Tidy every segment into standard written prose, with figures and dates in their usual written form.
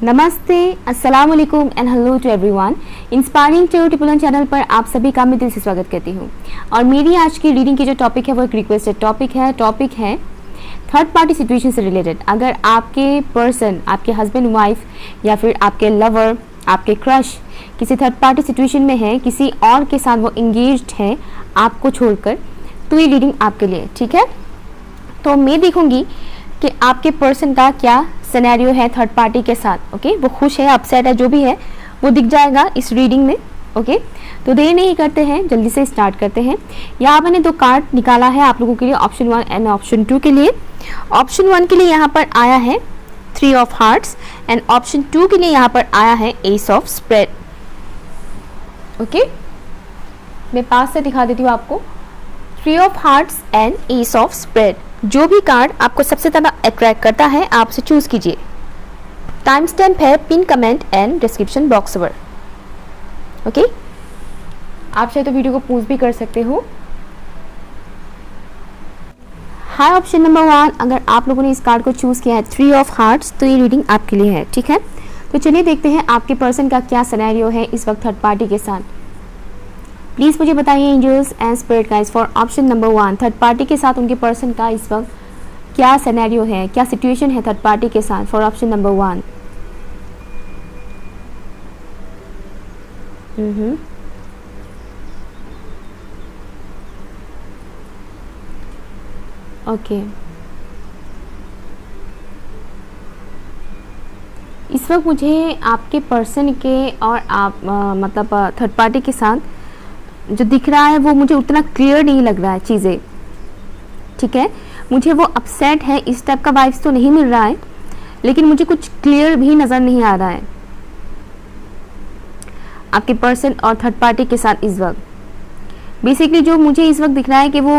नमस्ते, अस्सलाम वालेकुम and hello to everyone. Inspiring to triple channel पर आप सभी का मैं दिल से स्वागत करती हूँ। और मेरी आज की रीडिंग की जो टॉपिक है वो एक रिक्वेस्टेड टॉपिक है थर्ड पार्टी सिचुएशन से रिलेटेड। अगर आपके पर्सन, आपके हस्बैंड वाइफ या फिर आपके लवर, आपके क्रश किसी थर्ड पार्टी सिचुएशन में है, किसी और के साथ वो इंगेज्ड है आपको छोड़कर, तो ये रीडिंग आपके लिए, ठीक है। तो मैं देखूंगी कि आपके पर्सन का क्या सिनेरियो है थर्ड पार्टी के साथ। ओके, वो खुश है, अपसेट है, जो भी है वो दिख जाएगा इस रीडिंग में। ओके, तो देर नहीं करते हैं, जल्दी से स्टार्ट करते हैं। यहाँ मैंने दो कार्ड निकाला है आप लोगों के लिए, ऑप्शन 1 एंड ऑप्शन 2 के लिए। ऑप्शन 1 के लिए यहाँ पर आया है 3 ऑफ हार्ट्स एंड ऑप्शन 2 के लिए यहाँ पर आया है एस ऑफ स्प्रेड। ओके, मैं पास से दिखा देती हूँ आपको। 3 of hearts and S of spread. जो भी कार्ड आपको सबसे ज़्यादा अट्रैक्ट करता है आप उसे चूज कीजिए। टाइम स्टैम्प है pin comment and description box पर। ओके, आप चाहे तो वीडियो को पॉज भी कर सकते हो। हाय ऑप्शन नंबर 1, अगर आप लोगों ने इस कार्ड को चूज किया है 3 ऑफ हार्ट्स, तो ये रीडिंग आपके लिए है, ठीक है। तो चलिए देखते हैं आपके पर्सन का क्या सिनेरियो है इस वक्त थर्ड पार्टी के साथ। प्लीज़ मुझे बताइए angels and spirit guides for option number 1, third party के साथ उनके पर्सन का इस वक्त क्या सिनेरियो है, क्या सिचुएशन है थर्ड पार्टी के साथ फॉर ऑप्शन नंबर 1। ओके, इस वक्त मुझे आपके पर्सन के और आप मतलब थर्ड पार्टी के साथ जो दिख रहा है वो मुझे उतना क्लियर नहीं लग रहा है चीज़ें, ठीक है। मुझे वो अपसेट है इस टाइप का वाइब्स तो नहीं मिल रहा है, लेकिन मुझे कुछ क्लियर भी नज़र नहीं आ रहा है आपके पर्सन और थर्ड पार्टी के साथ इस वक्त। बेसिकली जो मुझे इस वक्त दिख रहा है कि वो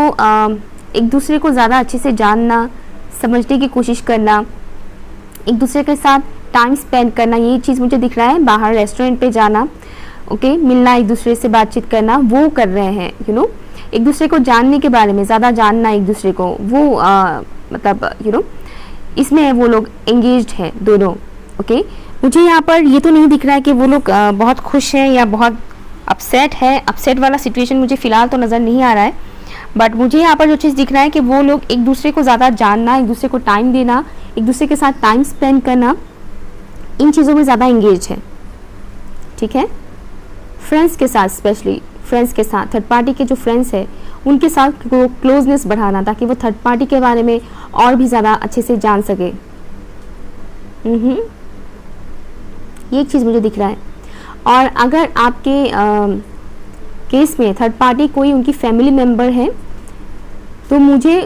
एक दूसरे को ज़्यादा अच्छे से जानना, समझने की कोशिश करना, एक दूसरे के साथ टाइम स्पेंड करना, ये चीज़ मुझे दिख रहा है। बाहर रेस्टोरेंट पे जाना, ओके, मिलना, एक दूसरे से बातचीत करना, वो कर रहे हैं, यू नो, एक दूसरे को जानने के बारे में, ज़्यादा जानना एक दूसरे को, वो मतलब यू नो इसमें वो लोग एंगेज्ड है दोनों। ओके, मुझे यहाँ पर ये तो नहीं दिख रहा है कि वो लोग बहुत खुश हैं या बहुत अपसेट है। अपसेट वाला सिचुएशन मुझे फ़िलहाल तो नज़र नहीं आ रहा है, बट मुझे यहाँ पर जो चीज़ दिख रहा है कि वो लोग एक दूसरे को ज़्यादा जानना, एक दूसरे को टाइम देना, एक दूसरे के साथ टाइम स्पेंड करना, इन चीज़ों में ज़्यादा इंगेज है, ठीक है। फ्रेंड्स के साथ, स्पेशली फ्रेंड्स के साथ, थर्ड पार्टी के जो फ्रेंड्स है उनके साथ वो क्लोजनेस बढ़ाना, ताकि वो थर्ड पार्टी के बारे में और भी ज़्यादा अच्छे से जान सके। ये एक चीज़ मुझे दिख रहा है। और अगर आपके केस में थर्ड पार्टी कोई उनकी फैमिली मेम्बर है, तो मुझे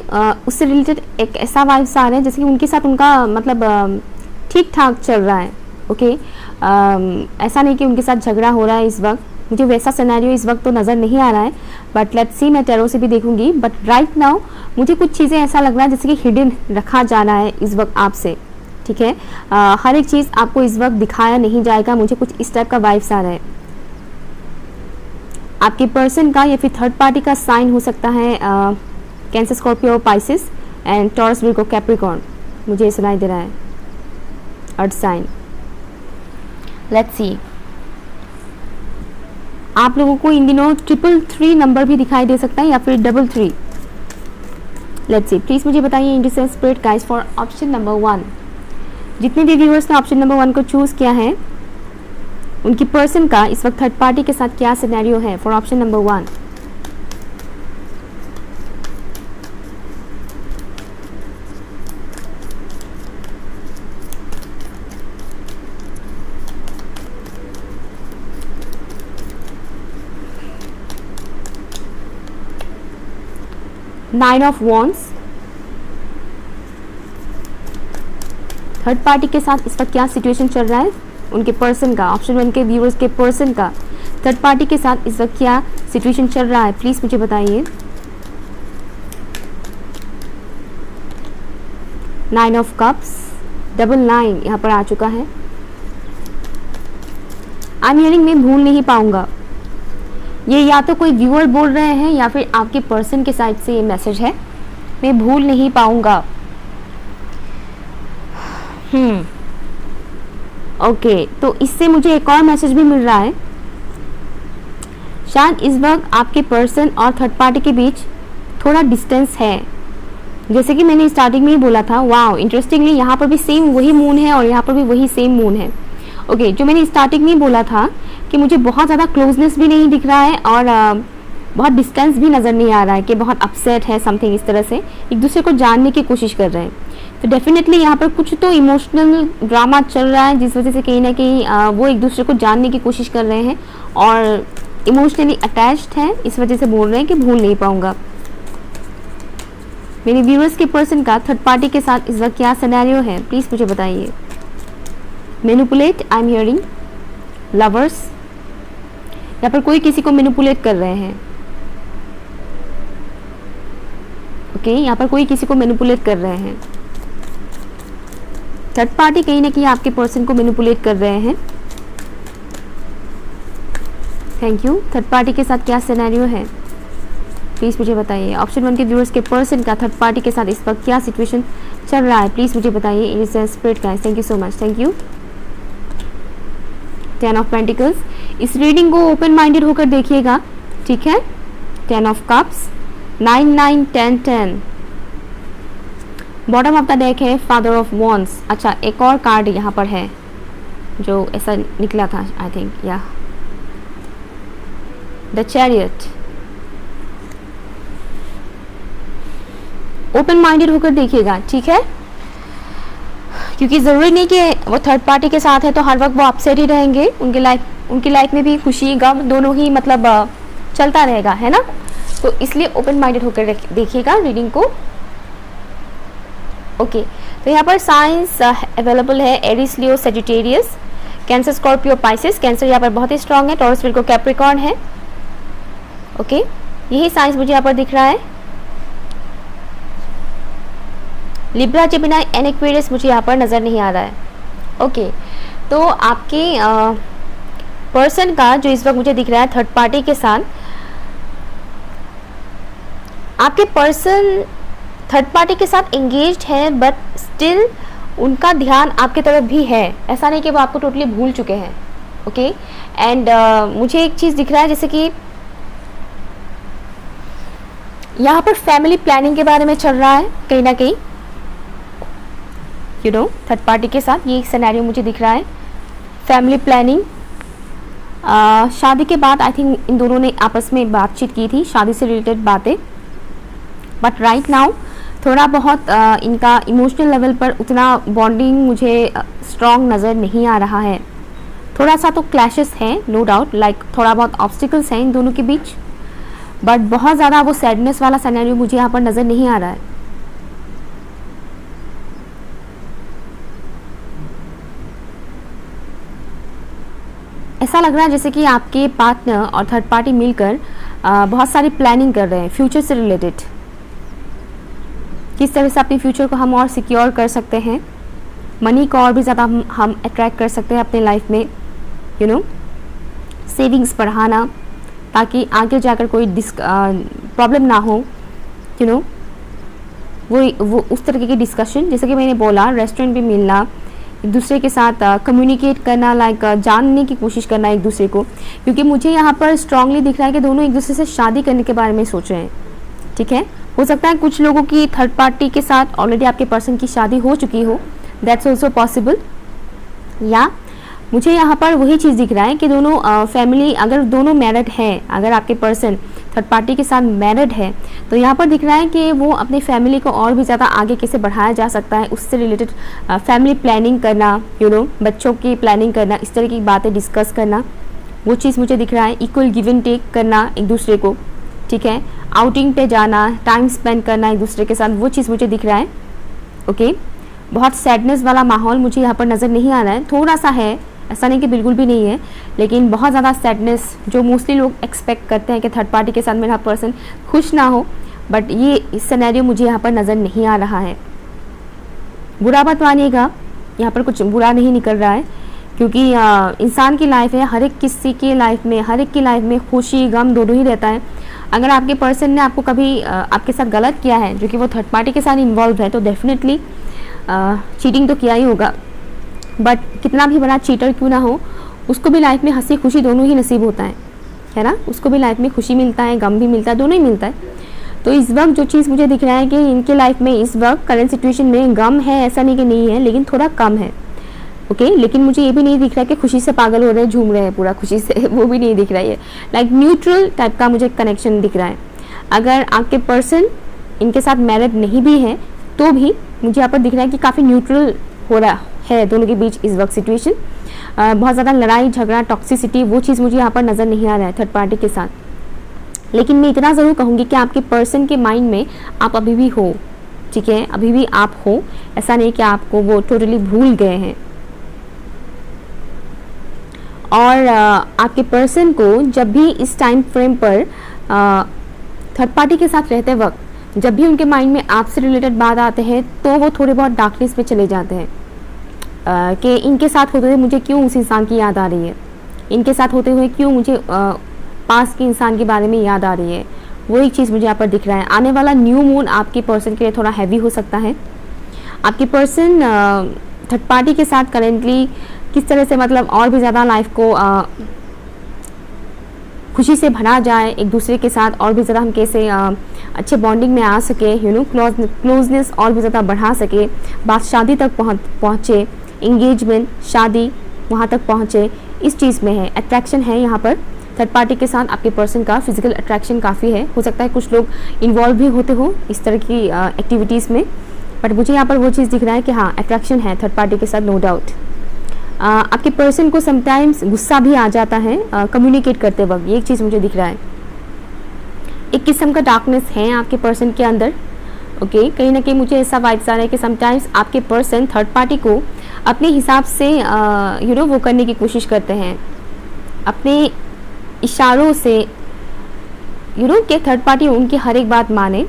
उससे रिलेटेड एक ऐसा वाइब्स आ रहा है जैसे कि उनके साथ उनका मतलब ठीक ठाक चल रहा है। ओके, ऐसा नहीं कि उनके साथ झगड़ा हो रहा है इस वक्त। मुझे वैसा सिनेरियो इस वक्त तो नज़र नहीं आ रहा है, बट लेट्स सी, मैं टैरो से भी देखूंगी। बट राइट नाउ मुझे कुछ चीज़ें ऐसा लग रहा है जैसे कि हिडन रखा जा रहा है इस वक्त आपसे, ठीक है। हर एक चीज़ आपको इस वक्त दिखाया नहीं जाएगा। मुझे कुछ इस टाइप का वाइब्स आ रहा है। आपके पर्सन का या फिर थर्ड पार्टी का साइन हो सकता है cancer, Scorpio, Pisces and taurus, Virgo, Capricorn. मुझे सुनाई दे रहा है अर्थ साइन। लेट्स सी, आप लोगों को इन दिनों 333 नंबर भी दिखाई दे सकता है या फिर 33। लेट्स सी, प्लीज मुझे बताइए Indian spirit guides for option number 1। जितने भी व्यूअर्स ने ऑप्शन नंबर 1 को चूज किया है, उनकी पर्सन का इस वक्त थर्ड पार्टी के साथ क्या सिनेरियो है for option number 1। Nine of wands. Third party के साथ इस वक्त क्या सिचुएशन चल रहा है उनके पर्सन का, ऑप्शन 1 के व्यूअर्स के पर्सन का थर्ड पार्टी के साथ इस वक्त क्या सिचुएशन चल रहा है, प्लीज मुझे बताइए। 9 ऑफ कप्स, 999 यहाँ पर आ चुका है। आई एम हियरिंग, मैं भूल नहीं पाऊंगा। ये या तो कोई व्यूअर बोल रहे हैं या फिर आपके पर्सन के साइड से ये मैसेज है, मैं भूल नहीं पाऊंगा। ओके, तो इससे मुझे एक और मैसेज भी मिल रहा है, शायद इस वक्त आपके पर्सन और थर्ड पार्टी के बीच थोड़ा डिस्टेंस है। जैसे कि मैंने स्टार्टिंग में ही बोला था, वाओ इंटरेस्टिंगली यहाँ पर भी सेम वही मून है और यहाँ पर भी वही सेम मून है। ओके, जो मैंने स्टार्टिंग में ही बोला था कि मुझे बहुत ज़्यादा क्लोजनेस भी नहीं दिख रहा है और बहुत डिस्टेंस भी नज़र नहीं आ रहा है कि बहुत अपसेट है समथिंग, इस तरह से एक दूसरे को जानने की कोशिश कर रहे हैं। तो डेफिनेटली यहाँ पर कुछ तो इमोशनल ड्रामा चल रहा है, जिस वजह से कहीं ना कहीं वो एक दूसरे को जानने की कोशिश कर रहे हैं और इमोशनली अटैच्ड हैं, इस वजह से बोल रहे हैं कि भूल नहीं पाऊंगा। मेरे व्यूअर्स के पर्सन का थर्ड पार्टी के साथ इस वक्त क्या सिनेरियो है, प्लीज़ मुझे बताइए। Manipulate, I am hearing lovers, यहाँ पर कोई किसी को मैनिपुलेट कर रहे हैं। ओके, यहाँ पर कोई किसी को मैनिपुलेट कर रहे हैं। थर्ड पार्टी कहीं ना कहीं आपके पर्सन को मैनिपुलेट कर रहे हैं। Thank you. थर्ड पार्टी के साथ क्या सिनेरियो है, प्लीज़ मुझे बताइए। ऑप्शन 1 के व्यूअर्स के पर्सन का थर्ड पार्टी के साथ इस वक्त क्या सिचुएशन चल रहा है, प्लीज़ मुझे बताइए। It is spirit guys, thank you so much, thank you. 10 of pentacles, इस रीडिंग को ओपन माइंडेड होकर देखिएगा, ठीक है। 10 of cups, 9 9 10 10। Bottom of the deck है फादर ऑफ वॉन्ड्स। अच्छा, एक और कार्ड यहाँ पर है जो ऐसा निकला था, आई थिंक, या द चैरियट। ओपन माइंडेड होकर देखिएगा, ठीक है, क्योंकि ज़रूरी नहीं कि वो थर्ड पार्टी के साथ है तो हर वक्त वो अपसेट ही रहेंगे। उनकी लाइफ में भी खुशी गम दोनों ही मतलब चलता रहेगा, है ना। तो इसलिए ओपन माइंडेड होकर देखिएगा रीडिंग को। ओके, तो यहाँ पर साइंस अवेलेबल है, Aries, Leo, Sagittarius, Cancer, Scorpio, Pisces. Cancer यहाँ पर बहुत ही स्ट्रांग है, टॉरस, विर्गो, कैप्रिकॉर्न है। ओके, यही साइंस मुझे यहाँ पर दिख रहा है। लिब्रा, जेमिनी एंड एक्वेरियस मुझे यहाँ पर नज़र नहीं आ रहा है। ओके, तो आपके पर्सन का जो इस वक्त मुझे दिख रहा है थर्ड पार्टी के साथ, आपके पर्सन थर्ड पार्टी के साथ एंगेज्ड है, बट स्टिल उनका ध्यान आपके तरफ भी है। ऐसा नहीं कि वो आपको टोटली भूल चुके हैं। ओके, एंड मुझे एक चीज़ दिख रहा है, जैसे कि यहाँ पर फैमिली प्लानिंग के बारे में चल रहा है कहीं ना कहीं, यू नो, थर्ड पार्टी के साथ ये सिनेरियो मुझे दिख रहा है। फैमिली प्लानिंग, शादी के बाद आई थिंक इन दोनों ने आपस में बातचीत की थी, शादी से रिलेटेड बातें, बट राइट नाउ थोड़ा बहुत इनका इमोशनल लेवल पर उतना बॉन्डिंग मुझे स्ट्रॉन्ग नज़र नहीं आ रहा है। थोड़ा सा तो क्लैशेस हैं, नो डाउट, लाइक थोड़ा बहुत ऑब्स्टिकल्स हैं इन दोनों के बीच, बट बहुत ज़्यादा वो सैडनेस वाला सिनेरियो मुझे यहाँ पर नज़र नहीं आ रहा है। ऐसा लग रहा है जैसे कि आपके पार्टनर और थर्ड पार्टी मिलकर बहुत सारी प्लानिंग कर रहे हैं फ्यूचर से रिलेटेड। किस तरह से अपने फ्यूचर को हम और सिक्योर कर सकते हैं, मनी को और भी ज़्यादा हम अट्रैक्ट कर सकते हैं अपने लाइफ में, यू नो, सेविंग्स बढ़ाना ताकि आगे जाकर कोई प्रॉब्लम ना हो, यू नो, वो उस तरीके की डिस्कशन, जैसे कि मैंने बोला, रेस्टोरेंट में मिलना, एक दूसरे के साथ कम्युनिकेट करना, लाइक जानने की कोशिश करना एक दूसरे को, क्योंकि मुझे यहाँ पर स्ट्रांगली दिख रहा है कि दोनों एक दूसरे से शादी करने के बारे में सोच रहे हैं, ठीक है। हो सकता है कुछ लोगों की थर्ड पार्टी के साथ ऑलरेडी आपके पर्सन की शादी हो चुकी हो, दैट्स ऑल्सो पॉसिबल। या मुझे यहाँ पर वही चीज़ दिख रहा है कि दोनों फैमिली, अगर दोनों मैरिड हैं, अगर आपके पर्सन थर्ड पार्टी के साथ मैरिड है, तो यहाँ पर दिख रहा है कि वो अपनी फैमिली को और भी ज़्यादा आगे कैसे बढ़ाया जा सकता है, उससे रिलेटेड फैमिली प्लानिंग करना, यू नो, बच्चों की प्लानिंग करना, इस तरह की बातें डिस्कस करना, वो चीज़ मुझे दिख रहा है। इक्वल गिव एंड टेक करना एक दूसरे को, ठीक है, आउटिंग पे जाना, टाइम स्पेंड करना एक दूसरे के साथ, वो चीज़ मुझे दिख रहा है। ओके, बहुत सैडनेस वाला माहौल मुझे यहाँ पर नज़र नहीं आ रहा है, थोड़ा सा है, ऐसा नहीं कि बिल्कुल भी नहीं है, लेकिन बहुत ज़्यादा सैडनेस जो मोस्टली लोग एक्सपेक्ट करते हैं कि थर्ड पार्टी के साथ मेरा पर्सन खुश ना हो, बट ये इस सिनेरियो मुझे यहाँ पर नज़र नहीं आ रहा है। बुरा मत मानिएगा, यहाँ पर कुछ बुरा नहीं निकल रहा है, क्योंकि इंसान की लाइफ है, हर एक किसी की लाइफ में, हर एक की लाइफ में खुशी गम दोनों ही रहता है। अगर आपके पर्सन ने आपको कभी आपके साथ गलत किया है, जो कि वो थर्ड पार्टी के साथ इन्वॉल्व है, तो डेफिनेटली चीटिंग तो किया ही होगा, बट कितना भी बड़ा चीटर क्यों ना हो, उसको भी लाइफ में हंसी खुशी दोनों ही नसीब होता है ना। उसको भी लाइफ में खुशी मिलता है, गम भी मिलता है, दोनों ही मिलता है। तो इस वक्त जो चीज़ मुझे दिख रहा है कि इनके लाइफ में इस वक्त करंट सिचुएशन में गम है, ऐसा नहीं कि नहीं है, लेकिन थोड़ा कम है। ओके, लेकिन मुझे ये भी नहीं दिख रहा कि खुशी से पागल हो रहे हैं, झूम रहे हैं पूरा खुशी से, वो भी नहीं दिख रहा है। लाइक न्यूट्रल टाइप का मुझे कनेक्शन दिख रहा है। अगर आपके पर्सन इनके साथ मैरिड नहीं भी है तो भी मुझे यहाँ पर दिख रहा है कि काफ़ी न्यूट्रल हो रहा है दोनों के बीच इस वक्त सिचुएशन। बहुत ज़्यादा लड़ाई झगड़ा टॉक्सिसिटी वो चीज़ मुझे यहाँ पर नज़र नहीं आ रहा है थर्ड पार्टी के साथ। लेकिन मैं इतना ज़रूर कहूँगी कि आपके पर्सन के माइंड में आप अभी भी हो, ठीक है, अभी भी आप हो, ऐसा नहीं कि आपको वो टोटली भूल गए हैं। और आपके पर्सन को जब भी इस टाइम फ्रेम पर थर्ड पार्टी के साथ रहते वक्त जब भी उनके माइंड में आपसे रिलेटेड बात आते हैं तो वो थोड़े बहुत डार्कनेस में चले जाते हैं कि इनके साथ होते हुए मुझे क्यों उस इंसान की याद आ रही है, इनके साथ होते हुए क्यों मुझे पास के इंसान के बारे में याद आ रही है। वो एक चीज़ मुझे यहाँ पर दिख रहा है। आने वाला न्यू मून आपके पर्सन के लिए थोड़ा हैवी हो सकता है। आपके पर्सन थर्ड पार्टी के साथ करेंटली किस तरह से मतलब और भी ज़्यादा लाइफ को खुशी से भरा जाए, एक दूसरे के साथ और भी ज़्यादा हम कैसे अच्छे बॉन्डिंग में आ सके, क्लोजनेस और भी ज़्यादा बढ़ा सके, बात शादी तक पहुँचे, इंगेजमेंट शादी वहाँ तक पहुँचे, इस चीज़ में है। अट्रैक्शन है यहाँ पर थर्ड पार्टी के साथ आपके पर्सन का फिजिकल अट्रैक्शन काफ़ी है। हो सकता है कुछ लोग इन्वॉल्व भी होते हो इस तरह की एक्टिविटीज़ में, बट मुझे यहाँ पर वो चीज़ दिख रहा है कि हाँ अट्रैक्शन है थर्ड पार्टी के साथ, नो डाउट। आपके पर्सन को समटाइम्स गुस्सा भी आ जाता है कम्युनिकेट करते वक्त, ये एक चीज़ मुझे दिख रहा है। एक किस्म का डार्कनेस है आपके पर्सन के अंदर। ओके, कहीं ना कहीं मुझे ऐसा वाइब्स आ रहा है कि समटाइम्स आपके पर्सन थर्ड पार्टी को अपने हिसाब से वो करने की कोशिश करते हैं, अपने इशारों से कि थर्ड पार्टी उनकी हर एक बात माने।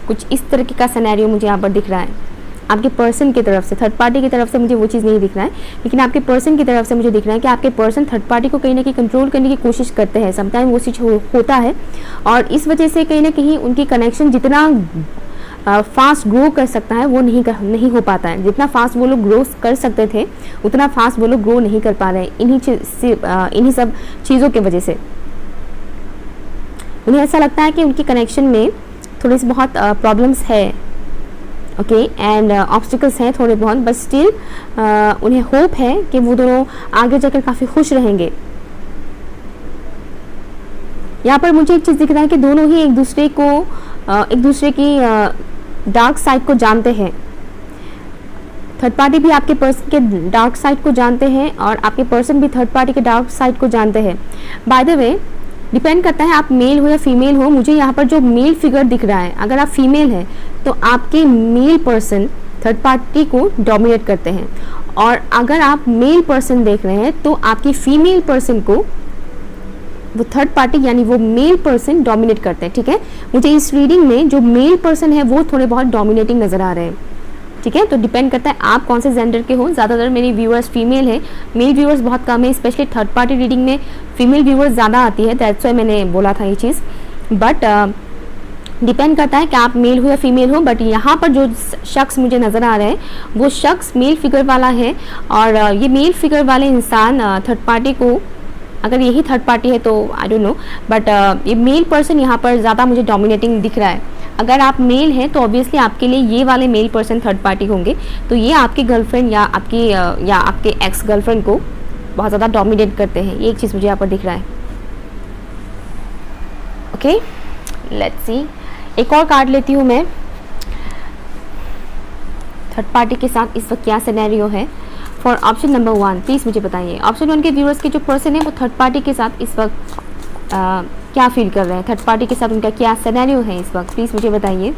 कुछ इस तरह का सिनेरियो मुझे यहाँ पर दिख रहा है आपके पर्सन की तरफ से। थर्ड पार्टी की तरफ से मुझे वो चीज़ नहीं दिख रहा है, लेकिन आपके पर्सन की तरफ से मुझे दिख रहा है कि आपके पर्सन थर्ड पार्टी को कहीं ना कहीं कंट्रोल करने की कोशिश करते हैं। समटाइम वो चीज़ होता है और इस वजह से कहीं ना कहीं उनकी कनेक्शन जितना फास्ट ग्रो कर सकता है वो नहीं हो पाता है। जितना फास्ट वो लोग ग्रो कर सकते थे उतना फास्ट वो लोग ग्रो नहीं कर पा रहे इन्हीं सब चीज़ों की वजह से। उन्हें ऐसा लगता है कि उनकी कनेक्शन में थोड़ी सी बहुत प्रॉब्लम्स है, ओके, एंड ऑब्स्टिकल्स हैं थोड़े बहुत, बट स्टिल उन्हें होप है कि वो दोनों आगे जाकर काफ़ी खुश रहेंगे। यहाँ पर मुझे एक चीज़ दिख रहा है कि दोनों ही एक दूसरे की डार्क साइड को जानते हैं। थर्ड पार्टी भी आपके पर्सन के डार्क साइड को जानते हैं और आपके पर्सन भी थर्ड पार्टी के डार्क साइड को जानते हैं। बाय द वे डिपेंड करता है आप मेल हो या फीमेल हो। मुझे यहाँ पर जो मेल फिगर दिख रहा है, अगर आप फीमेल हैं तो आपके मेल पर्सन थर्ड पार्टी को डोमिनेट करते हैं, और अगर आप मेल पर्सन देख रहे हैं तो आपकी फीमेल पर्सन को वो थर्ड पार्टी यानी वो मेल पर्सन डोमिनेट करते हैं। ठीक है, मुझे इस रीडिंग में जो मेल पर्सन है वो थोड़े बहुत डोमिनेटिंग नजर आ रहे हैं। ठीक है, तो डिपेंड करता है आप कौन से जेंडर के हो। ज़्यादातर मेरी व्यूअर्स फीमेल है, मेल व्यूअर्स बहुत कम है, स्पेशली थर्ड पार्टी रीडिंग में फीमेल व्यूअर्स ज़्यादा आती है, दैट्स व्हाई मैंने बोला था ये चीज़। बट डिपेंड करता है कि आप मेल हो या फीमेल हो। बट यहाँ पर जो शख्स मुझे नज़र आ रहा है वो शख्स मेल फिगर वाला है, और ये मेल फिगर वाले इंसान थर्ड पार्टी को, अगर यही थर्ड पार्टी है तो आई डोंट नो, बट ये मेल पर्सन यहाँ पर ज़्यादा मुझे डोमिनेटिंग दिख रहा है। अगर आप मेल हैं तो ऑब्वियसली आपके लिए ये वाले मेल पर्सन थर्ड पार्टी होंगे, तो ये आपकी गर्लफ्रेंड या आपके एक्स गर्लफ्रेंड को बहुत ज़्यादा डोमिनेट करते हैं। ये एक चीज़ मुझे यहाँ पर दिख रहा है। ओके, लेट्स सी, एक और कार्ड लेती हूँ मैं। थर्ड पार्टी के साथ इस वक्त क्या सिनेरियो है फॉर ऑप्शन नंबर 1, प्लीज़ मुझे बताइए। ऑप्शन 1 के व्यूअर्स के जो पर्सन है वो थर्ड पार्टी के साथ इस वक्त क्या फील कर रहे हैं, थर्ड पार्टी के साथ उनका क्या सिनेरियो है इस वक्त, प्लीज़ मुझे बताइए।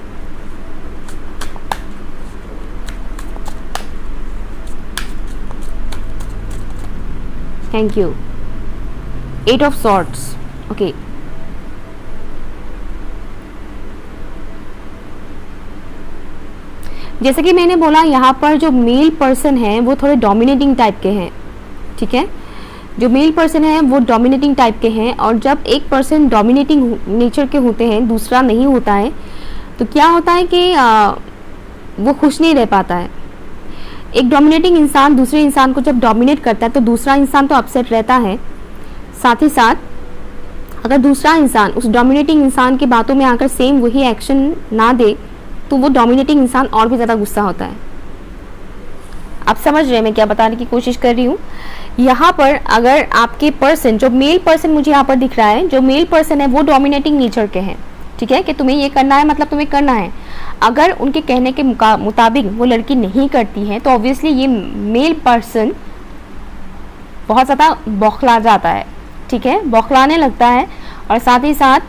Thank you. 8 of swords, okay. जैसे कि मैंने बोला यहाँ पर जो मेल पर्सन है वो थोड़े डोमिनेटिंग टाइप के हैं। ठीक है, जो मेल पर्सन है वो डोमिनेटिंग टाइप के हैं, और जब एक पर्सन डोमिनेटिंग नेचर के होते हैं दूसरा नहीं होता है तो क्या होता है कि वो खुश नहीं रह पाता है। एक डोमिनेटिंग इंसान दूसरे इंसान को जब डोमिनेट करता है तो दूसरा इंसान तो अपसेट रहता है, साथ ही साथ अगर दूसरा इंसान उस डोमिनेटिंग इंसान की बातों में आकर सेम वही एक्शन ना दे तो वो डोमिनेटिंग इंसान और भी ज़्यादा गुस्सा होता है। आप समझ रहे हैं मैं क्या बताने की कोशिश कर रही हूँ। यहाँ पर अगर आपके पर्सन, जो मेल पर्सन मुझे यहाँ पर दिख रहा है, जो मेल पर्सन है वो डोमिनेटिंग नेचर के हैं, ठीक है, कि तुम्हें ये करना है मतलब तुम्हें करना है। अगर उनके कहने के मुताबिक वो लड़की नहीं करती है तो ऑब्वियसली ये मेल पर्सन बहुत ज़्यादा बौखला जाता है, ठीक है, बौखलाने लगता है और साथ ही साथ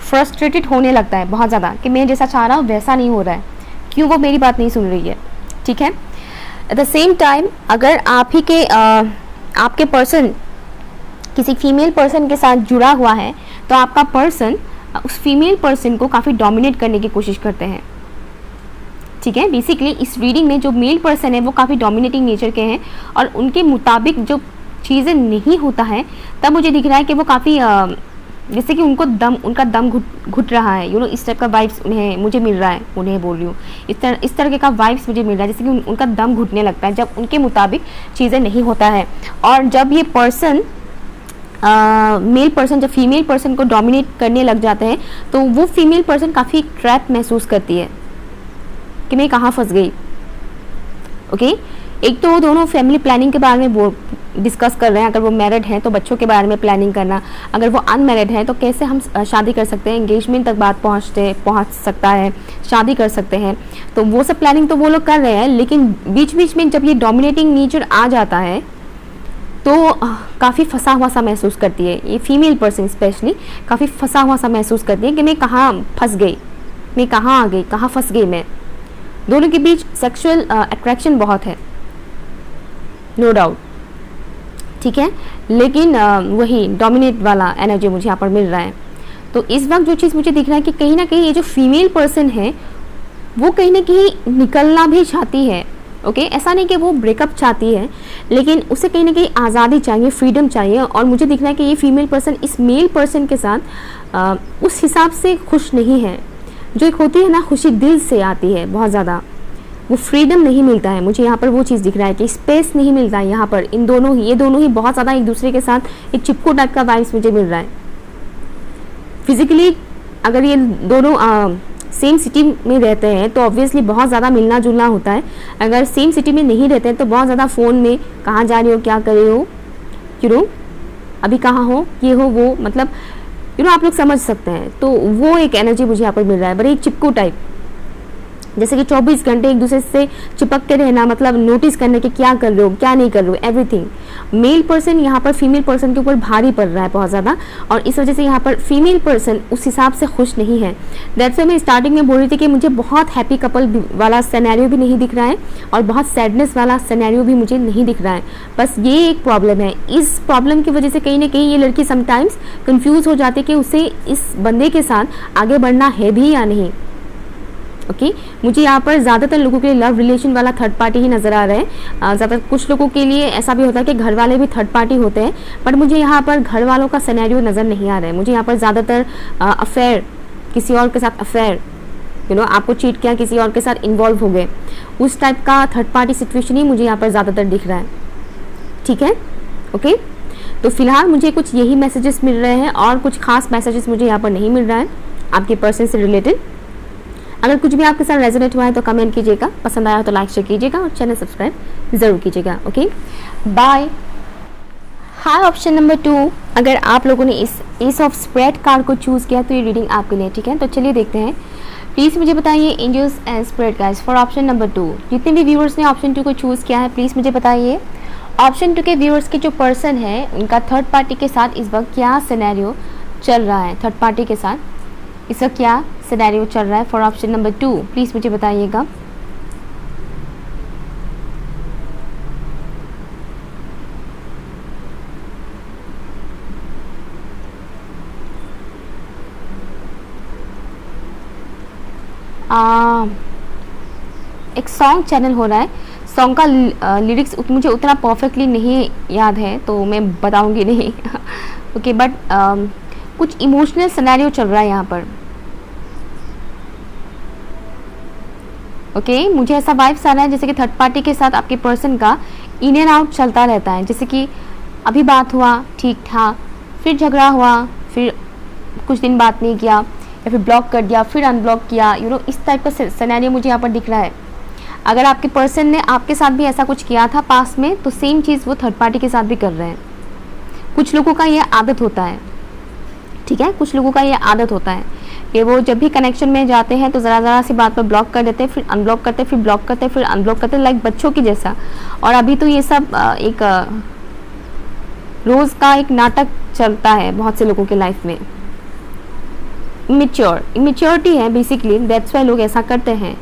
फ्रस्ट्रेटेड होने लगता है बहुत ज़्यादा कि मैं जैसा चाह रहा हूँ वैसा नहीं हो रहा है, क्यों वो मेरी बात नहीं सुन रही है, ठीक है। एट द सेम टाइम अगर आपके पर्सन किसी फीमेल पर्सन के साथ जुड़ा हुआ है तो आपका पर्सन उस फीमेल पर्सन को काफ़ी डोमिनेट करने की कोशिश करते हैं, ठीक है। बेसिकली इस रीडिंग में जो मेल पर्सन है वो काफ़ी डोमिनेटिंग नेचर के हैं और उनके मुताबिक जो चीज़ें नहीं होता है तब मुझे दिख रहा है कि वो काफ़ी जैसे कि उनका दम घुट रहा है, इस टाइप का वाइब्स मुझे मिल रहा है, उन्हें बोल रही हूँ, इस तरह का वाइब्स मुझे मिल रहा है, जैसे कि उनका दम घुटने लगता है जब उनके मुताबिक चीज़ें नहीं होता है। और जब ये पर्सन मेल पर्सन जब फीमेल पर्सन को डोमिनेट करने लग जाते हैं तो वो फीमेल पर्सन काफ़ी ट्रैप महसूस करती है कि मैं कहाँ फंस गई, ओके। एक तो वो दोनों फैमिली प्लानिंग के बारे में डिस्कस कर रहे हैं, अगर वो मैरिड हैं तो बच्चों के बारे में प्लानिंग करना, अगर वो अनमैरिड हैं तो कैसे हम शादी कर सकते हैं, एंगेजमेंट तक बात पहुंच सकता है, शादी कर सकते हैं, तो वो सब प्लानिंग तो वो लोग कर रहे हैं। लेकिन बीच बीच में जब ये डोमिनेटिंग नेचर आ जाता है तो काफ़ी फंसा हुआ सा महसूस करती है ये फीमेल पर्सन, स्पेशली काफ़ी फंसा हुआ सा महसूस करती है कि मैं कहाँ फंस गई, मैं कहाँ आ गई, कहाँ फंस गई मैं। दोनों के बीच सेक्सुअल अट्रैक्शन बहुत है, नो डाउट, ठीक है, लेकिन वही डोमिनेट वाला एनर्जी मुझे यहाँ पर मिल रहा है। तो इस वक्त जो चीज़ मुझे दिख रहा है कि कहीं ना कहीं ये जो फीमेल पर्सन है वो कहीं ना कहीं निकलना भी चाहती है, ओके। ऐसा नहीं कि वो ब्रेकअप चाहती है, लेकिन उसे कहीं ना कहीं आज़ादी चाहिए, फ्रीडम चाहिए। और मुझे दिख रहा है कि ये फीमेल पर्सन इस मेल पर्सन के साथ उस हिसाब से खुश नहीं है। जो एक होती है ना खुशी दिल से आती है बहुत ज़्यादा, वो फ्रीडम नहीं मिलता है मुझे यहाँ पर, वो चीज़ दिख रहा है कि स्पेस नहीं मिलता है यहाँ पर। ये दोनों ही बहुत ज़्यादा एक दूसरे के साथ एक चिपको टाइप का वाइब्स मुझे मिल रहा है। फिजिकली अगर ये दोनों सेम सिटी में रहते हैं तो ऑब्वियसली बहुत ज़्यादा मिलना जुलना होता है। अगर सेम सिटी में नहीं रहते हैं तो बहुत ज़्यादा फ़ोन में कहाँ जा रही हो, क्या कर रही हो, क्यों अभी कहाँ हो, ये हो वो, मतलब आप लोग समझ सकते हैं। तो वो एक एनर्जी मुझे यहाँ पर मिल रहा है, बड़ी चिपकू टाइप, जैसे कि 24 घंटे एक दूसरे से चिपक के रहना, मतलब नोटिस करने के क्या कर रहे हो क्या नहीं कर रहे हो, एवरीथिंग। मेल पर्सन यहाँ पर फीमेल पर्सन के ऊपर भारी पड़ रहा है बहुत ज़्यादा, और इस वजह से यहाँ पर फीमेल पर्सन उस हिसाब से खुश नहीं है। दैट्स व्हाई मैं स्टार्टिंग में बोल रही थी कि मुझे बहुत हैप्पी कपल वाला सिनेरियो भी नहीं दिख रहा है और बहुत सैडनेस वाला सिनेरियो भी मुझे नहीं दिख रहा है। बस ये एक प्रॉब्लम है, इस प्रॉब्लम की वजह से कहीं ना कहीं ये लड़की समटाइम्स कंफ्यूज हो जाती है कि उसे इस बंदे के साथ आगे बढ़ना है भी या नहीं, ओके। मुझे यहाँ पर ज़्यादातर लोगों के लिए लव रिलेशन वाला थर्ड पार्टी ही नज़र आ रहा है। ज़्यादातर कुछ लोगों के लिए ऐसा भी होता है कि घर वाले भी थर्ड पार्टी होते हैं, बट मुझे यहाँ पर घर वालों का सिनेरियो नज़र नहीं आ रहा है। मुझे यहाँ पर ज़्यादातर अफेयर, किसी और के साथ अफेयर, आपको चीट किया, किसी और के साथ इन्वॉल्व हो गए, उस टाइप का थर्ड पार्टी सिचुएशन ही मुझे यहाँ पर ज़्यादातर दिख रहा है, ठीक है, ओके। तो फिलहाल मुझे कुछ यही मैसेजेस मिल रहे हैं और कुछ खास मैसेजेस मुझे यहाँ पर नहीं मिल रहा है आपके पर्सन से रिलेटेड। अगर कुछ भी आपके साथ रेजोनेट हुआ है तो कमेंट कीजिएगा, पसंद आया हो तो लाइक शेयर कीजिएगा और चैनल सब्सक्राइब ज़रूर कीजिएगा, ओके बाय। हाय ऑप्शन नंबर 2, अगर आप लोगों ने इस एस ऑफ स्प्रेड कार्ड को चूज़ किया तो ये रीडिंग आपके लिए, ठीक है। तो चलिए देखते हैं, प्लीज़ मुझे बताइए angels and spirit guides for option number 2। जितने भी व्यूअर्स ने ऑप्शन 2 को चूज़ किया है प्लीज़ मुझे बताइए ऑप्शन 2 के व्यूअर्स के जो पर्सन है उनका थर्ड पार्टी के साथ इस वक्त क्या सिनेरियो चल रहा है, थर्ड पार्टी के साथ इस वक्त क्या सिनेरियो चल रहा है फॉर ऑप्शन नंबर 2, प्लीज़ मुझे बताइएगा। एक सॉन्ग चैनल हो रहा है, सॉन्ग का लिरिक्स मुझे उतना परफेक्टली नहीं याद है तो मैं बताऊंगी नहीं ओके, बट कुछ इमोशनल सिनेरियो चल रहा है यहाँ पर। ओके मुझे ऐसा वाइब्स आ रहा है जैसे कि थर्ड पार्टी के साथ आपके पर्सन का इन एंड आउट चलता रहता है, जैसे कि अभी बात हुआ ठीक ठाक, फिर झगड़ा हुआ, फिर कुछ दिन बात नहीं किया, या फिर ब्लॉक कर दिया, फिर अनब्लॉक किया, इस टाइप का सिनेरियो मुझे यहाँ पर दिख रहा है। अगर आपके पर्सन ने आपके साथ भी ऐसा कुछ किया था पास्ट में, तो सेम चीज़ वो थर्ड पार्टी के साथ भी कर रहे हैं। कुछ लोगों का ये आदत होता है, ठीक है, कुछ लोगों का ये आदत होता है कि वो जब भी कनेक्शन में जाते हैं तो ज़रा सी बात पर ब्लॉक कर देते हैं, फिर अनब्लॉक करते हैं, फिर ब्लॉक करते हैं, फिर अनब्लॉक करते हैं, लाइक बच्चों की जैसा। और अभी तो ये सब एक रोज़ का एक नाटक चलता है बहुत से लोगों के लाइफ में। इमेच्योरिटी है बेसिकली, दैट्स वाई लोग ऐसा करते हैं।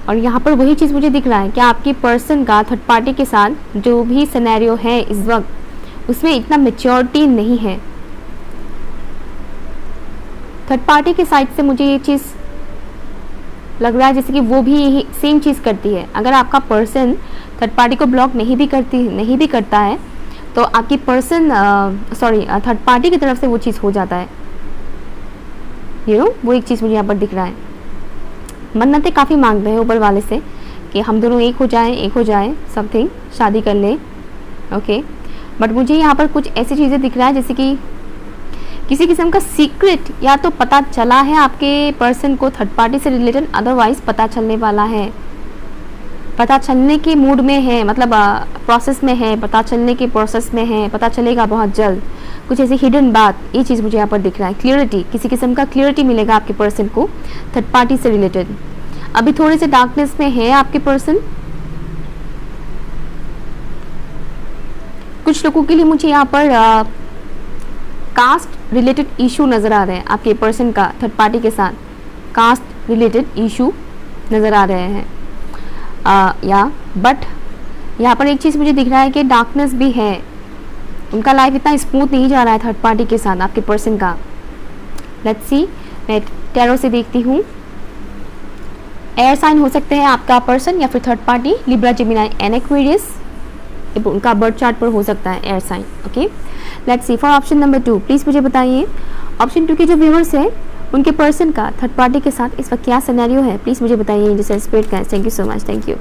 और यहाँ पर वही चीज़ मुझे दिख रहा है कि आपके पर्सन का थर्ड पार्टी के साथ जो भी सिनेरियो है इस वक्त, उसमें इतना मेच्योरिटी नहीं है। थर्ड पार्टी के साइड से मुझे ये चीज़ लग रहा है जैसे कि वो भी सेम चीज़ करती है। अगर आपका पर्सन थर्ड पार्टी को ब्लॉक नहीं भी करता है, तो आपकी पर्सन थर्ड पार्टी की तरफ से वो चीज़ हो जाता है। वो एक चीज़ मुझे यहाँ पर दिख रहा है। मन्नतें काफ़ी मांगते हैं ऊपर वाले से कि हम दोनों एक हो जाए समथिंग, शादी कर ले, ओके। बट मुझे यहाँ पर कुछ ऐसी चीज़ें दिख रहा है जैसे कि किसी किस्म का सीक्रेट या तो पता चला है आपके पर्सन को थर्ड पार्टी से रिलेटेड, अदरवाइज पता चलने वाला है, पता चलने के मूड में है, मतलब प्रोसेस में है, पता चलने के प्रोसेस में है, पता चलेगा बहुत जल्द। कुछ ऐसी हिडन बात, ये चीज़ मुझे यहाँ पर दिख रहा है। क्लियरिटी, किसी किस्म का क्लियरिटी मिलेगा आपके पर्सन को थर्ड पार्टी से रिलेटेड। अभी थोड़े से डार्कनेस में है आपके पर्सन। कुछ लोगों के लिए मुझे यहाँ पर कास्ट रिलेटेड इशू नज़र आ रहे हैं आपके पर्सन का थर्ड पार्टी के साथ। कास्ट रिलेटेड इशू नज़र आ रहे हैं बट यहाँ पर एक चीज़ मुझे दिख रहा है कि डार्कनेस भी है। उनका लाइफ इतना स्मूथ नहीं जा रहा है थर्ड पार्टी के साथ आपके पर्सन का। लेट्स सी, मैं टैरो से देखती हूँ। एयर साइन हो सकते हैं आपका पर्सन या फिर third party, Libra, Gemini and Aquarius. उनका बर्थ चार्ट पर हो सकता है air sign, okay. Let's see for option number 2, please मुझे बताइए ऑप्शन 2 के जो व्यूअर्स हैं उनके पर्सन का थर्ड पार्टी के साथ इस वक्त क्या सिनेरियो है, प्लीज़ मुझे बताइए। जैसे स्पिरिट का, thank you so much, thank you.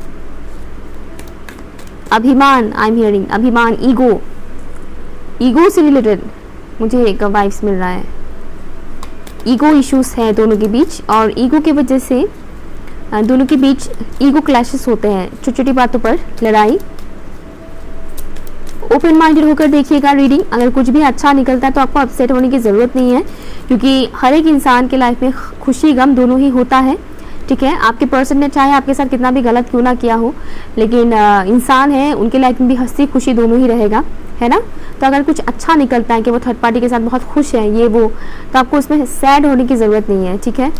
अभिमान, आई एम हियरिंग अभिमान, ईगो से रिलेटेड मुझे एक वाइब्स मिल रहा है। ईगो इश्यूज है दोनों के बीच, और ईगो की वजह से दोनों के बीच ईगो क्लैशेस होते हैं, छोटी छोटी बातों पर लड़ाई। ओपन माइंडेड होकर देखिएगा रीडिंग। अगर कुछ भी अच्छा निकलता है तो आपको अपसेट होने की ज़रूरत नहीं है, क्योंकि हर एक इंसान के लाइफ में खुशी गम दोनों ही होता है, ठीक है। आपके पर्सन ने चाहे आपके साथ कितना भी गलत क्यों ना किया हो, लेकिन इंसान है, उनके लाइफ में भी हंसी खुशी दोनों ही रहेगा, है ना। तो अगर कुछ अच्छा निकलता है कि वो थर्ड पार्टी के साथ बहुत खुश है ये वो, तो आपको उसमें सैड होने की ज़रूरत नहीं है, ठीक है।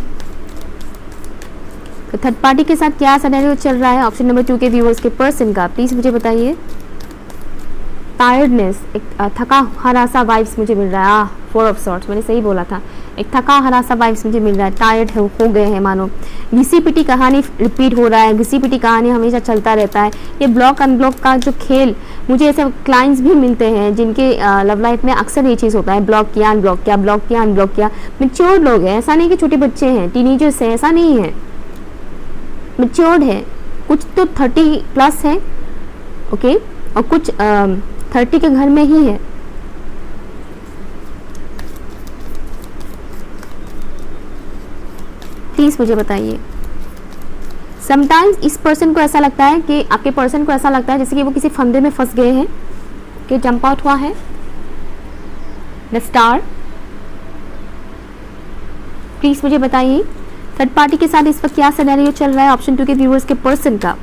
तो थर्ड पार्टी के साथ क्या सिनेरियो चल रहा है ऑप्शन नंबर 2 के व्यूअर्स के पर्सन का, प्लीज़ मुझे बताइए। टायर्डनेस, एक थका हारा सा वाइब्स मुझे मिल रहा है। 4 ऑफ सॉर्ट्स, मैंने सही बोला था, एक थका हारा सा वाइब्स मुझे मिल रहा है। टायर्ड हो गए हैं मानो, घिसी पिटी कहानी रिपीट हो रहा है, घिसी पिटी कहानी हमेशा चलता रहता है। ये ब्लॉक अनब्लॉक का जो खेल, मुझे ऐसे क्लाइंट्स भी मिलते हैं जिनके लव लाइफ में अक्सर ये चीज़ होता है, ब्लॉक किया अनब्लॉक किया, ब्लॉक किया अनब्लॉक किया। मैच्योर लोग हैं, ऐसा नहीं कि छोटे बच्चे हैं, टीनेजर्स हैं, ऐसा नहीं है, मैच्योर्ड है। कुछ तो 30+ है, ओके, और कुछ 30 के घर में ही है। प्लीज़ मुझे बताइए। समटाइम्स इस पर्सन को ऐसा लगता है कि आपके पर्सन को ऐसा लगता है जैसे कि वो किसी फंदे में फंस गए हैं, कि जंप आउट हुआ है। द स्टार, प्लीज़ मुझे बताइए थर्ड पार्टी के साथ इस वक्त क्या सिनेरियो चल रहा है ऑप्शन 2 के व्यूअर्स के पर्सन का।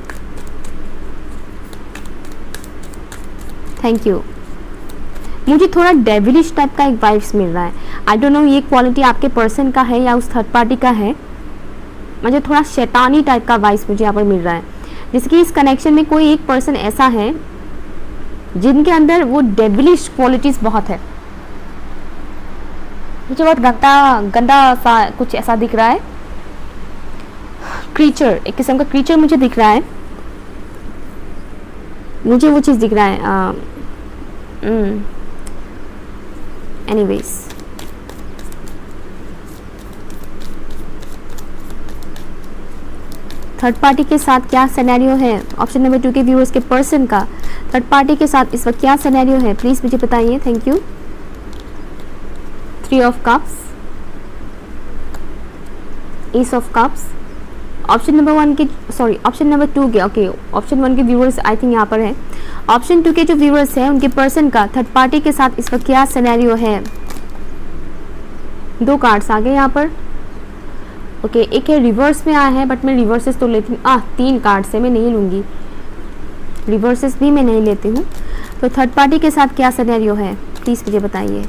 Thank you. मुझे थोड़ा डेविलिश टाइप का एक वाइब्स मिल रहा है। आई डोंट नो ये क्वालिटी आपके पर्सन का है या उस थर्ड पार्टी का है। मुझे थोड़ा शैतानी टाइप का वाइब्स मुझे यहाँ पर मिल रहा है, जैसे कि इस कनेक्शन में कोई एक पर्सन ऐसा है जिनके अंदर वो डेविलिश क्वालिटीज बहुत है। मुझे बहुत गंदा सा कुछ ऐसा दिख रहा है। क्रीचर, एक किस्म का क्रीचर मुझे दिख रहा है, मुझे वो चीज़ दिख रहा है। एनीवेज, थर्ड पार्टी के साथ क्या सिनेरियो है? ऑप्शन नंबर 2 के व्यूअर्स के पर्सन का थर्ड पार्टी के साथ इस वक्त क्या सिनेरियो है? प्लीज़ मुझे बताइए। Thank you. 3 of cups, S of cups. Option number 1 के ऑप्शन नंबर 2 के ऑप्शन 1 के व्यूअर्स आई थिंक यहाँ पर है। ऑप्शन 2 के जो व्यूअर्स हैं उनके पर्सन का थर्ड पार्टी के साथ इस वक्त क्या सिनेरियो है? 2 कार्ड्स आ गए यहाँ पर। ओके, एक है रिवर्स में आया है, बट मैं रिवर्सेस तो लेती हूँ। 3 कार्ड से मैं नहीं लूँगी, रिवर्सेस भी मैं नहीं लेती हूँ। तो थर्ड पार्टी के साथ क्या सिनेरियो है प्लीज़ मुझे बताइए।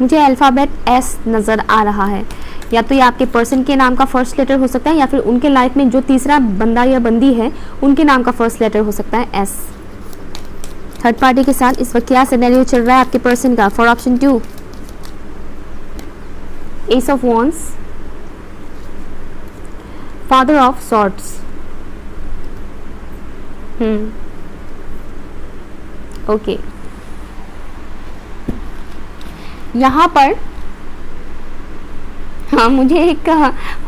मुझे अल्फ़ाबेट एस नज़र आ रहा है, या तो ये आपके पर्सन के नाम का फर्स्ट लेटर हो सकता है, या फिर उनके लाइफ में जो तीसरा बंदा या बंदी है उनके नाम का फर्स्ट लेटर हो सकता है एस। थर्ड पार्टी के साथ इस वक्त क्या सिनेरियो चल रहा है आपके पर्सन का? For option 2 S of wands, father of swords. Okay, यहाँ पर हाँ मुझे एक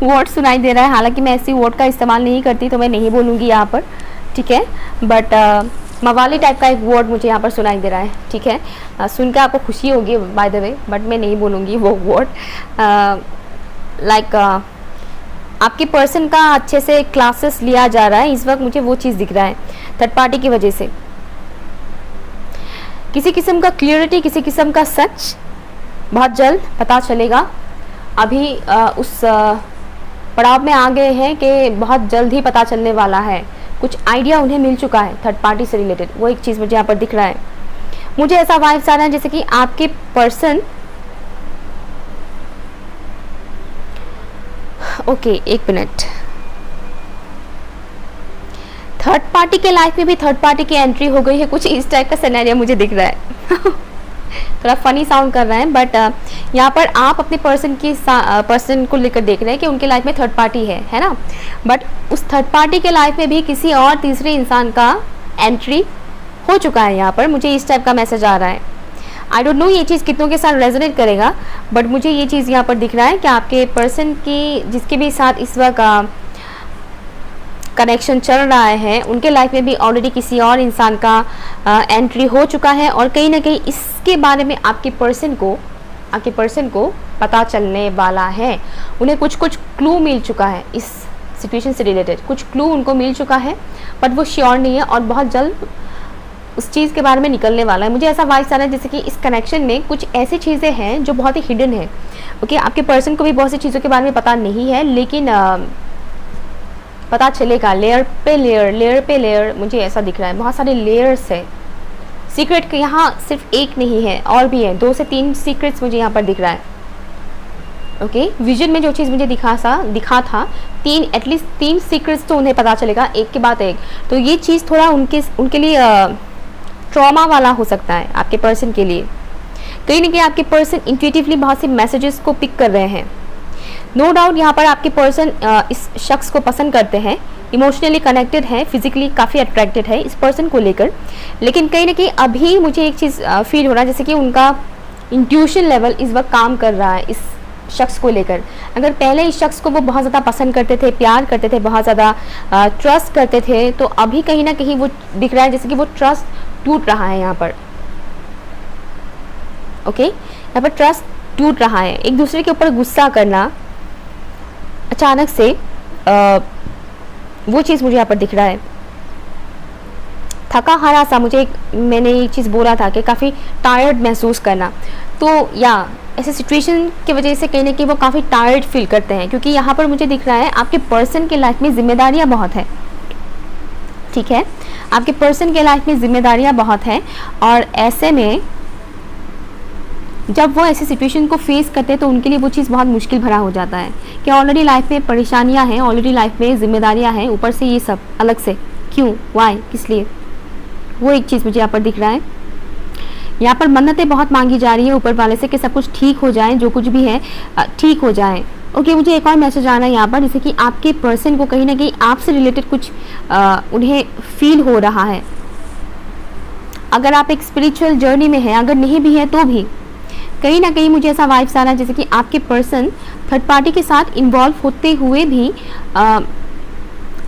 वर्ड सुनाई दे रहा है, हालांकि मैं ऐसी वर्ड का इस्तेमाल नहीं करती तो मैं नहीं बोलूँगी यहाँ पर, ठीक है। बट मवाली टाइप का एक वर्ड मुझे यहाँ पर सुनाई दे रहा है, ठीक है। सुन के आपको खुशी होगी बाय द वे, बट मैं नहीं बोलूँगी वो वर्ड। लाइक आपके पर्सन का अच्छे से क्लासेस लिया जा रहा है इस वक्त, मुझे वो चीज़ दिख रहा है थर्ड पार्टी की वजह से। किसी किस्म का क्लियरिटी, किसी किस्म का सच बहुत जल्द पता चलेगा। अभी उस पड़ाव में आ गए हैं कि बहुत जल्द ही पता चलने वाला है, कुछ आइडिया उन्हें मिल चुका है थर्ड पार्टी से रिलेटेड, वो एक चीज़ मुझे यहाँ पर दिख रहा है। मुझे ऐसा वाइब्स आ रहा है जैसे कि आपके पर्सन ओके एक मिनट, थर्ड पार्टी के लाइफ में भी थर्ड पार्टी की एंट्री हो गई है, कुछ इस टाइप का सिनेरियो मुझे दिख रहा है। थोड़ा फनी साउंड कर रहा है, बट यहाँ पर आप अपने पर्सन को लेकर देख रहे हैं कि उनके लाइफ में थर्ड पार्टी है ना। बट उस थर्ड पार्टी के लाइफ में भी किसी और तीसरे इंसान का एंट्री हो चुका है। यहाँ पर मुझे इस टाइप का मैसेज आ रहा है। आई डोंट नो ये चीज़ कितनों के साथ रेजोनेट करेगा, बट मुझे ये चीज़ यहाँ पर दिख रहा है कि आपके पर्सन की जिसके भी साथ इस वक्त कनेक्शन चल रहा है उनके लाइफ में भी ऑलरेडी किसी और इंसान का एंट्री हो चुका है, और कहीं ना कहीं इसके बारे में आपके पर्सन को पता चलने वाला है। उन्हें कुछ क्लू मिल चुका है इस सिचुएशन से रिलेटेड, कुछ क्लू उनको मिल चुका है, बट वो श्योर नहीं है और बहुत जल्द उस चीज़ के बारे में निकलने वाला है। मुझे ऐसा वाइब्स आ रहा है जैसे कि इस कनेक्शन में कुछ ऐसी चीज़ें हैं जो बहुत ही हिडन है। ओके, आपके पर्सन को भी बहुत सी चीज़ों के बारे में पता नहीं है, लेकिन पता चलेगा लेयर पे लेयर। मुझे ऐसा दिख रहा है बहुत सारे लेयर्स है सीक्रेट के, यहाँ सिर्फ एक नहीं है और भी है, 2 से 3 सीक्रेट्स मुझे यहाँ पर दिख रहा है। ओके, विजन में जो चीज़ मुझे दिखा था एटलीस्ट 3 सीक्रेट्स तो उन्हें पता चलेगा एक के बाद एक। तो ये चीज़ थोड़ा उनके लिए ट्रॉमा वाला हो सकता है आपके पर्सन के लिए। कहीं ना कहीं आपके पर्सन इंट्यूटिवली बहुत से मैसेजेस को पिक कर रहे हैं। नो डाउट यहाँ पर आपके पर्सन इस शख्स को पसंद करते हैं, इमोशनली कनेक्टेड है, फिजिकली काफ़ी अट्रैक्टेड है इस पर्सन को लेकर, लेकिन कहीं ना कहीं अभी मुझे एक चीज़ फील हो रहा है जैसे कि उनका इंट्यूशन लेवल इस वक्त काम कर रहा है इस शख्स को लेकर। अगर पहले इस शख्स को वो बहुत ज़्यादा पसंद करते थे, प्यार करते थे, बहुत ज़्यादा ट्रस्ट करते थे, तो अभी कहीं ना कहीं वो दिख रहा है जैसे कि वो ट्रस्ट टूट रहा है यहाँ पर। ओके, यहाँ पर ट्रस्ट टूट रहा है, एक दूसरे के ऊपर गुस्सा करना अचानक से वो चीज़ मुझे यहाँ पर दिख रहा है। थका हारा सा, मैंने एक चीज़ बोला था कि काफ़ी टायर्ड महसूस करना, तो या ऐसे सिचुएशन की वजह से कहीं ना कहीं वो काफ़ी टायर्ड फील करते हैं, क्योंकि यहाँ पर मुझे दिख रहा है आपके पर्सन के लाइफ में जिम्मेदारियाँ बहुत है। ठीक है, आपके पर्सन के लाइफ में जिम्मेदारियाँ बहुत हैं, और ऐसे में जब वो ऐसी सिचुएशन को फेस करते हैं तो उनके लिए वो चीज़ बहुत मुश्किल भरा हो जाता है कि ऑलरेडी लाइफ में परेशानियां हैं, ऑलरेडी लाइफ में जिम्मेदारियां हैं, ऊपर से ये सब अलग से क्यों, वाई, किस लिए, वो एक चीज़ मुझे यहाँ पर दिख रहा है। यहाँ पर मन्नतें बहुत मांगी जा रही है ऊपर वाले से कि सब कुछ ठीक हो जाए, जो कुछ भी है ठीक हो जाए। ओके, मुझे एक और मैसेज आ रहा है यहाँ पर जैसे कि आपके पर्सन को कहीं ना कहीं आपसे रिलेटेड कुछ उन्हें फील हो रहा है। अगर आप एक स्पिरिचुअल जर्नी में हैं, अगर नहीं भी है तो भी कहीं ना कहीं मुझे ऐसा वाइब्स आ रहा है जैसे कि आपके पर्सन थर्ड पार्टी के साथ इन्वॉल्व होते हुए भी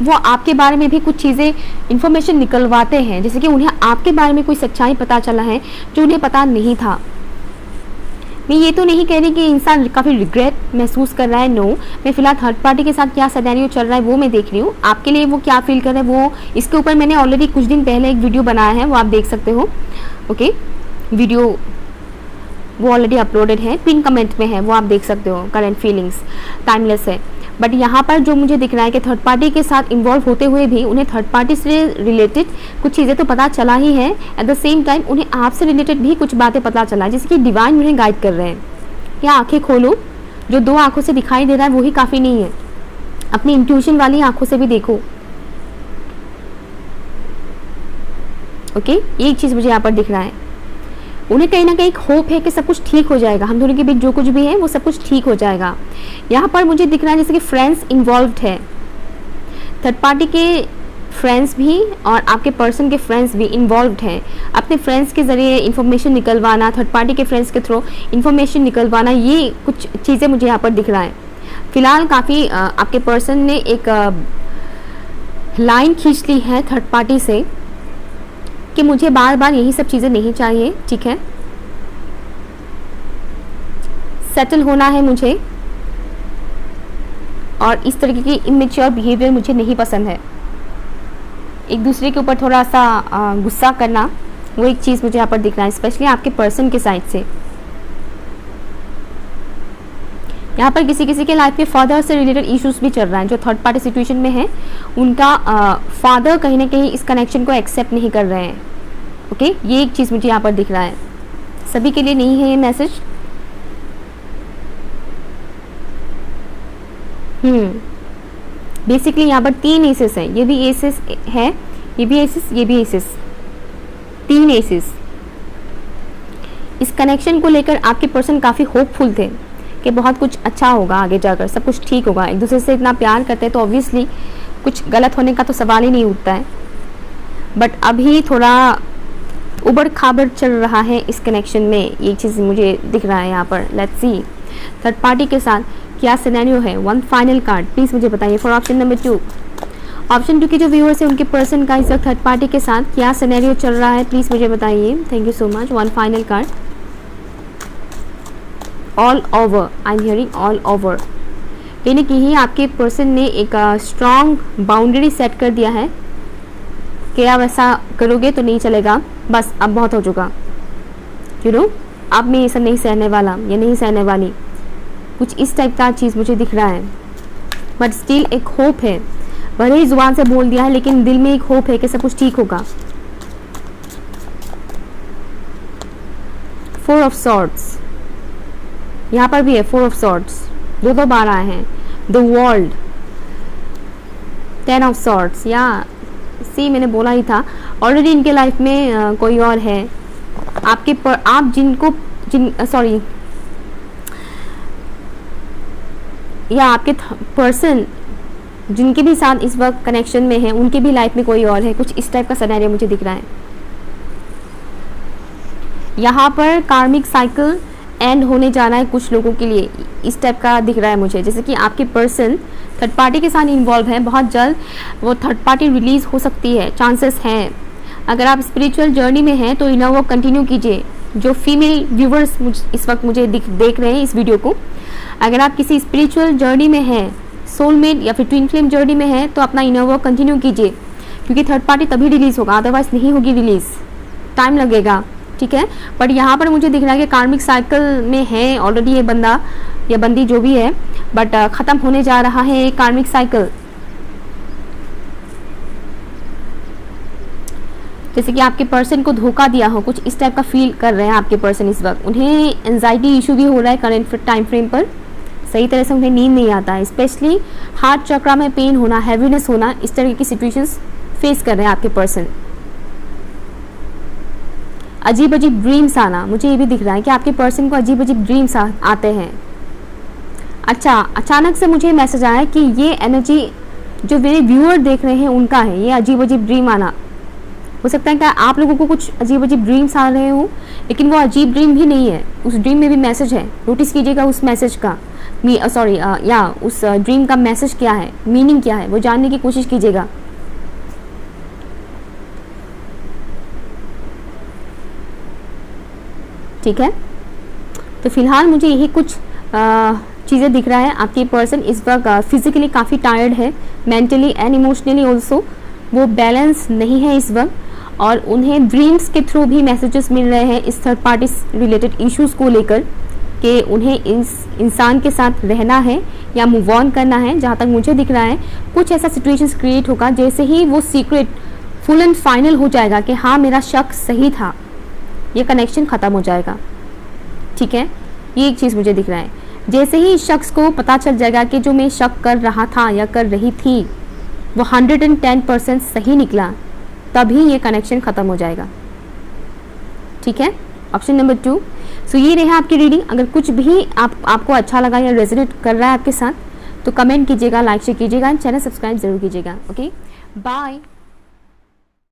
वो आपके बारे में भी कुछ चीज़ें इन्फॉर्मेशन निकलवाते हैं, जैसे कि उन्हें आपके बारे में कोई सच्चाई पता चला है जो उन्हें पता नहीं था। मैं ये तो नहीं कह रही कि इंसान काफ़ी रिग्रेट महसूस कर रहा है, नो। मैं फिलहाल थर्ड पार्टी के साथ क्या सिनेरियो चल रहा है वो मैं देख रही हूँ। आपके लिए वो क्या फील कर रहा है वो इसके ऊपर मैंने ऑलरेडी कुछ दिन पहले एक वीडियो बनाया है, वो आप देख सकते हो। ओके, वीडियो वो ऑलरेडी अपलोडेड है, पिन कमेंट में है, वो आप देख सकते हो। करेंट फीलिंग्स टाइमलेस है, बट यहाँ पर जो मुझे दिख रहा है कि थर्ड पार्टी के साथ इन्वॉल्व होते हुए भी उन्हें थर्ड पार्टी से रिलेटेड कुछ चीज़ें तो पता चला ही है, एट द सेम टाइम उन्हें आपसे रिलेटेड भी कुछ बातें पता चला है, जैसे कि डिवाइन उन्हें गाइड कर रहे हैं। या आंखें खोलो, जो 2 आंखों से दिखाई दे रहा है वही काफ़ी नहीं है, अपनी इंट्यूशन वाली आंखों से भी देखो। ओके, ये चीज़ मुझे यहाँ पर दिख रहा है। उन्हें कहीं ना कहीं एक होप है कि सब कुछ ठीक हो जाएगा, हम दोनों के बीच जो कुछ भी है वो सब कुछ ठीक हो जाएगा। यहाँ पर मुझे दिख रहा है जैसे कि फ्रेंड्स इन्वॉल्व्ड है, थर्ड पार्टी के फ्रेंड्स भी और आपके पर्सन के फ्रेंड्स भी इन्वॉल्व्ड हैं। अपने फ्रेंड्स के ज़रिए इन्फॉर्मेशन निकलवाना, थर्ड पार्टी के फ्रेंड्स के थ्रू इन्फॉर्मेशन निकलवाना, ये कुछ चीज़ें मुझे यहाँ पर दिख रहा है। फिलहाल काफ़ी आपके पर्सन ने एक लाइन खींच ली है थर्ड पार्टी से कि मुझे बार बार यही सब चीज़ें नहीं चाहिए, ठीक है, सेटल होना है मुझे, और इस तरीके की इमेच्योर बिहेवियर मुझे नहीं पसंद है। एक दूसरे के ऊपर थोड़ा सा गुस्सा करना, वो एक चीज़ मुझे यहाँ पर दिख रहा है, स्पेशली आपके पर्सन के साइड से। यहाँ पर किसी किसी के लाइफ में फादर से रिलेटेड इश्यूज भी चल रहा है, जो थर्ड पार्टी सिचुएशन में है उनका फादर कहीं ना कहीं इस कनेक्शन को एक्सेप्ट नहीं कर रहे हैं। ओके, ये एक चीज़ मुझे यहाँ पर दिख रहा है। सभी के लिए नहीं है ये मैसेज। बेसिकली यहाँ पर 3 एसेस है, ये भी एसेस है, ये भी एसेस, ये भी एसेस, 3 एसेस। इस कनेक्शन को लेकर आपके पर्सन काफ़ी होपफुल थे कि बहुत कुछ अच्छा होगा आगे जाकर, सब कुछ ठीक होगा। एक दूसरे से इतना प्यार करते हैं तो ऑब्वियसली कुछ गलत होने का तो सवाल ही नहीं उठता है, बट अभी थोड़ा उबड़ खाबड़ चल रहा है इस कनेक्शन में, ये चीज़ मुझे दिख रहा है यहाँ पर। लेट्स सी थर्ड पार्टी के साथ क्या सिनेरियो है। 1 फाइनल कार्ड प्लीज़ मुझे बताइए फॉर ऑप्शन नंबर 2। ऑप्शन 2 के जो व्यूअर्स है उनके पर्सन का इस वक्त थर्ड पार्टी के साथ क्या सिनेरियो चल रहा है, प्लीज़ मुझे बताइए। Thank you so much. 1 final card, all over, I am hearing all over. कहीं ना कहीं आपके पर्सन ने एक स्ट्रॉन्ग बाउंड्री सेट कर दिया है कि आप ऐसा करोगे तो नहीं चलेगा, बस अब बहुत हो चुका, यू नो, अब मैं ये सब नहीं सहने वाला या नहीं सहने वाली, कुछ इस टाइप का चीज़ मुझे दिख रहा है। बट स्टिल एक होप है, भले ही जुबान से बोल दिया है लेकिन दिल में एक होप है कि सब कुछ ठीक होगा। 4 ऑफ सॉर्ड्स यहाँ पर भी है, 4 ऑफ सॉर्ड्स 2 बार आए हैं। द वर्ल्ड, 10 ऑफ सॉर्ड्स, या सी मैंने बोला ही था ऑलरेडी इनके लाइफ में कोई और है आपके आप जिनको सॉरी या आपके पर्सन जिनके भी साथ इस वक्त कनेक्शन में है उनके भी लाइफ में कोई और है, कुछ इस टाइप का सिनेरियो मुझे दिख रहा है। यहाँ पर कार्मिक साइकिल एंड होने जा रहा है कुछ लोगों के लिए, इस टाइप का दिख रहा है मुझे, जैसे कि आपके पर्सन थर्ड पार्टी के साथ इन्वॉल्व है, बहुत जल्द वो थर्ड पार्टी रिलीज हो सकती है, चांसेस हैं। अगर आप स्पिरिचुअल जर्नी में हैं तो इनर वर्क कंटिन्यू कीजिए। जो फीमेल व्यूवर्स इस वक्त मुझे देख रहे हैं इस वीडियो को, अगर आप किसी स्पिरिचुअल जर्नी में हैं, सोलमेट या फिर ट्विन फ्लेम जर्नी में है, तो अपना इनर वर्क कंटिन्यू कीजिए, क्योंकि थर्ड पार्टी तभी रिलीज होगा, अदरवाइज नहीं होगी रिलीज, टाइम लगेगा, ठीक है। बट यहाँ पर मुझे दिख रहा है कि कार्मिक साइकिल में है ऑलरेडी ये बंदा या बंदी जो भी है, बट ख़त्म होने जा रहा है ये कार्मिक साइकिल। जैसे कि आपके पर्सन को धोखा दिया हो, कुछ इस टाइप का फील कर रहे हैं आपके पर्सन इस वक्त। उन्हें एंजाइटी इशू भी हो रहा है करंट टाइम फ्रेम पर, सही तरह से उन्हें नींद नहीं आता है, स्पेशली हार्ट चक्रा में पेन होना, हैवीनेस होना, इस तरह की सिचुएशंस फेस कर रहे हैं आपके पर्सन। अजीब अजीब ड्रीम्स आना, मुझे ये भी दिख रहा है कि आपके पर्सन को अजीब अजीब ड्रीम्स आते हैं। अच्छा, अचानक से मुझे मैसेज आया कि ये एनर्जी जो मेरे व्यूअर देख रहे हैं उनका है, ये अजीब अजीब ड्रीम आना, हो सकता है कि आप लोगों को कुछ अजीब अजीब ड्रीम्स आ रहे हो, लेकिन वो अजीब ड्रीम भी नहीं है, उस ड्रीम में भी मैसेज है। नोटिस कीजिएगा उस मैसेज का, उस ड्रीम का मैसेज क्या है, मीनिंग क्या है, वो जानने की कोशिश कीजिएगा। ठीक है, तो फिलहाल मुझे यही कुछ चीज़ें दिख रहा है। आपकी पर्सन इस वक्त फिजिकली काफ़ी टायर्ड है, मेंटली एंड इमोशनली ऑल्सो वो बैलेंस नहीं है इस वक्त, और उन्हें ड्रीम्स के थ्रू भी मैसेजेस मिल रहे हैं इस थर्ड पार्टी रिलेटेड इश्यूज़ को लेकर कि उन्हें इस इंसान के साथ रहना है या मूव ऑन करना है। जहाँ तक मुझे दिख रहा है कुछ ऐसा सिचुएशंस क्रिएट होगा जैसे ही वो सीक्रेट फुल एंड फाइनल हो जाएगा कि हाँ मेरा शक सही था, ये कनेक्शन ख़त्म हो जाएगा। ठीक है, ये एक चीज़ मुझे दिख रहा है। जैसे ही इस शख्स को पता चल जाएगा कि जो मैं शक कर रहा था या कर रही थी वो 110% सही निकला, तभी ये कनेक्शन ख़त्म हो जाएगा। ठीक है, ऑप्शन नंबर 2। सो ये रहा आपकी रीडिंग। अगर कुछ भी आपको अच्छा लगा या रेजोनेट कर रहा है आपके साथ तो कमेंट कीजिएगा, लाइक शेयर कीजिएगा, चैनल सब्सक्राइब जरूर कीजिएगा। Okay, bye.